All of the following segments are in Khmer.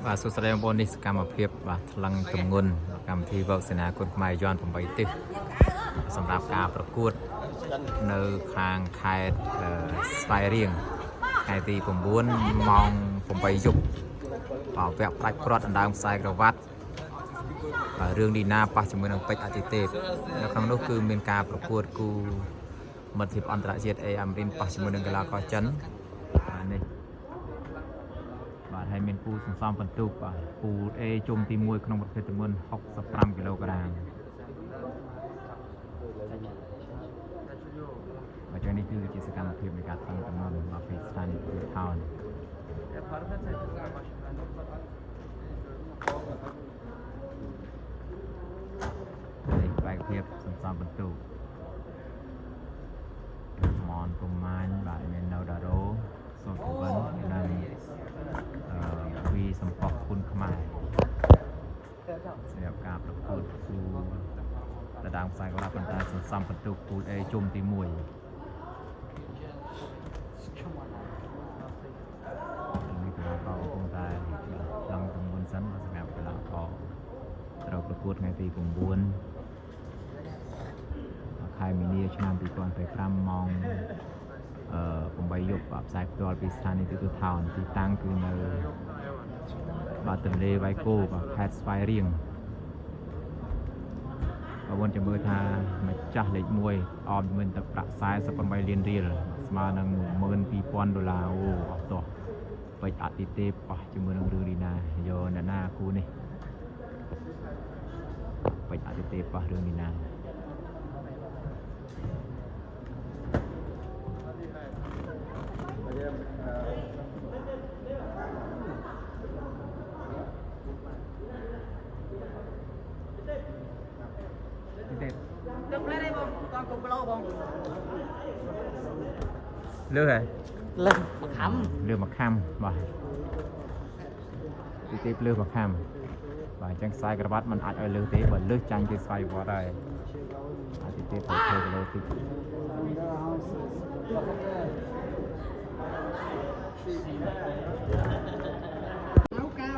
បាទសួស្តីបងប្អូននេះសកម្មភាពបាទថ្លឹងទម្ងន់កម្មវិធីវោកសេនាគុណខ្មែរយ័ន្ត8ទិសសម្រាប់ការប្រកួតនៅខាងខេត្តស្វាយរៀងថ្ងៃទី9ម៉ោង8យប់បាទវគ្គផ្ដាច់ព្រាត់ដណ្ដើមខ្សែក្រវ៉ាត់រឿងឌីណាប៉ះជាមួយនឹងពេជ្រអតិទេពនៅក្នុងនោះគឺមានការប្រកួតគូមិត្តភាពអន្តរជាតិអាមេរិកប៉ះជាមួយនឹងកីឡាករចិននេះបាទហើយមានគូសន្សំបន្ទុកបាទគូ A ជុំទី1ក្នុងប្រភេទទម្ងន់65គីឡូក្រាមបាទចឹងនេះគឺជាសកម្មភាពនៃការថ្លឹងទម្ងន់មកពីស្ថានីយ៍ទូថោននេះបែកភាពសន្សំបន្ទុកមនកុមាញបាទមាននៅដារ៉ូសូតវិននិងវីសម្ផស្សគុណខ្មែរសម្រាប់ការប្រកួតគូដណ្ដើមខ្សែក្រវ៉ាត់ប៉ុន្តែសន្សំបន្ទុកគូ A ជុំទី1នេះកីឡាករកំពុងតែឡើងទម្ងន់សិនសម្រាប់កីឡាករត្រូវប្រកួតថ្ងៃទី9ខែមីនាឆ្នាំ2025ម៉ោង8យប់ផ្សាយផ្ទាល់ពីស្ថានីយ៍ទូរទស្សន៍ថោនទីតាំងគឺនៅបាទទន្លេវាយគោបាទខេត្តស្វាយរៀងបងប្អូនចាំមើលថាម្ចាស់លេខ1អមមានទឹកប្រាក់48លានរៀលស្មើនឹង$12,000អូអស់ទោះពេជ្រអតិទេពប៉ះជាមួយនឹងរឿងឌីណាយកអ្នកណាគូនេះពេជ្រអតិទេពប៉ះរឿងឌីណាលើហើយលើមកខំលើមកខំបាទទីទេពលើមកខំបាទអញ្ចឹងខ្សែក្រវ៉ាត់มันអាចឲ្យលើទេបើលើចាញ់គេស្វ័យវត្តហើយអាទីទេពទៅធ្វើគីឡូទី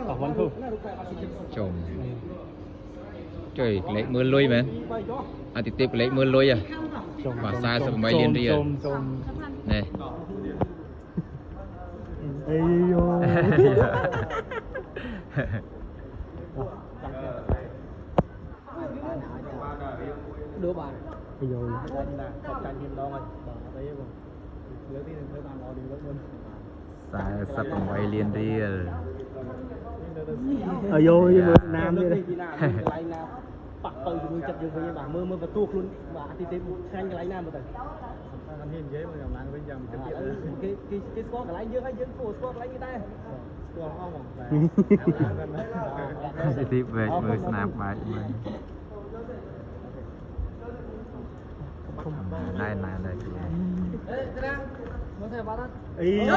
អរគុណគ្រូចូលជួយលេខមើលលុយមែនអាទីទេពលេខមើលលុយបាទ48លានរៀលនេះអេយូđưa bạn bây giờចាញ់ម្ដងហើយបាទអត់អីទេបងលើនេះនឹងធ្វើបានល្អនេះលើមុន48លានរៀលអាយយមើលណាមទៀតពីណាកន្លែងណាប៉ះទៅជាមួយចិត្តយើងវិញបាទមើលបន្ទូខ្លួនបាទអាទិទេពឆ្ងាញ់កន្លែងណាមើលទៅសំខាន់ហ៊ាននិយាយមើលកម្លាំងវិញយ៉ាងចិត្តទៀតគេស្គាល់កន្លែងយើងហើយយើងស្គាល់កន្លែងគេដែរស្គាល់អស់បងតែអាទិទេពវែកមើលស្នាមបាច់មើលណែណែណែគេត្រាំមើលតែបាត់អីយោ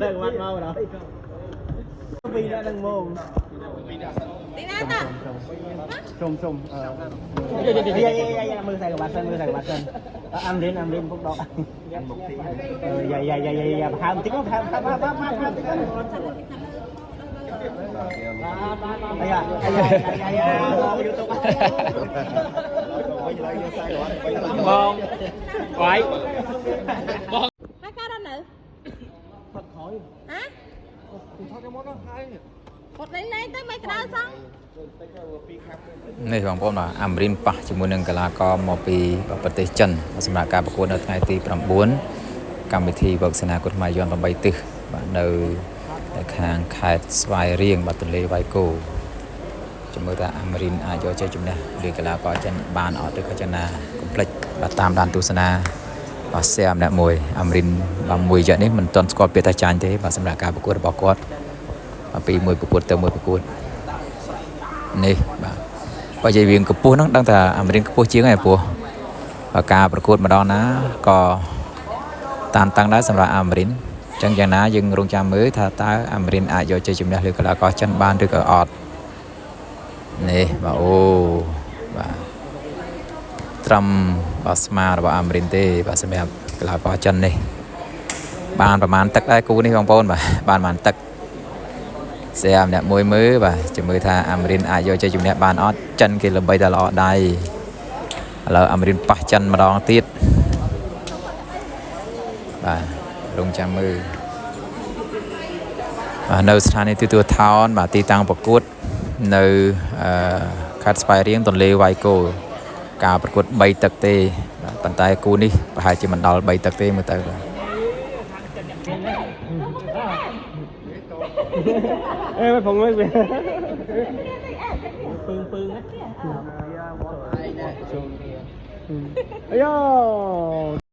តែបាត់មកដល់ពីអ្នកនឹងមកទីណាតាជុំមើលតែបាត់សិនមើលតែបាត់សិនអាំរៀនពុកដកយ៉ាផើបន្តិចផើបន្តិចបងវាយបងហើយកើតដល់នៅផុតក្រោយហ៎ផុតទៅមកដល់ហើយផុតលេងទៅមិនក្តៅសោះនេះបងប្អូនបាទអាមេរិកប៉ះជាមួយនឹងកីឡាករមកពីប្រទេសចិនសម្រាប់ការប្រកួតនៅថ្ងៃទី9កម្មវិធីវឹកសេនាគុណខ្មែរយ័ន្ត8ទិសបាទនៅខាងខេត្តស្វាយរៀងបាទទន្លេវាយគោចាំមើលថាអាមេរិកអាចយកជ័យជំនះលើកីឡាករចិនបានអត់ឬក៏យ៉ាងណាកុំភ្លេចបាទតាមដានទស្សនាបាទសែម្នាក់មួយអាមេរិកបាទមួយរយៈនេះមិនទាន់ស្គាល់ពាក្យថាចាញ់ទេបាទសម្រាប់ការប្រកួតរបស់គាត់ពីមួយប្រកួតទៅមួយប្រកួតនេះបាទបើនិយាយវាកម្ពស់ហ្នឹងដឹងថាអាមេរិកកម្ពស់ជាងហើយព្រោះបើការប្រកួតម្ដងណាក៏តានតឹងដែរសម្រាប់អាមេរិកចឹងយ៉ាងណាយើងរងចាំមើលថាតើអាមេរិកអាចយកជ័យជំនះលើកីឡាករចិនបានឬក៏អត់នេះបាទអូបាទត្រឹមបាទស្មារបស់អាមេរិកទេបាទសម្រាប់កីឡាករចិននេះបានប្រមាណទឹកដែរគូនេះបងប្អូនបាទបានប្រមាណទឹក xem nè môi mới và chỉ mới tha Amrin ai vô chơi chung nè bàn ót chân kia là bây giờ lọ đây là Amrin bắt chân mà đón tiết và lung chạm mưa và nơi sàn này tôi tháo và ti tăng bậc cốt nơi cắt spy riêng tuần lễ vài cô cả bậc cốt bay tật tê bàn tay cô đi và hai chị mình đào bay tật tê mới tới rồi ê mấy phòng mấy về ấy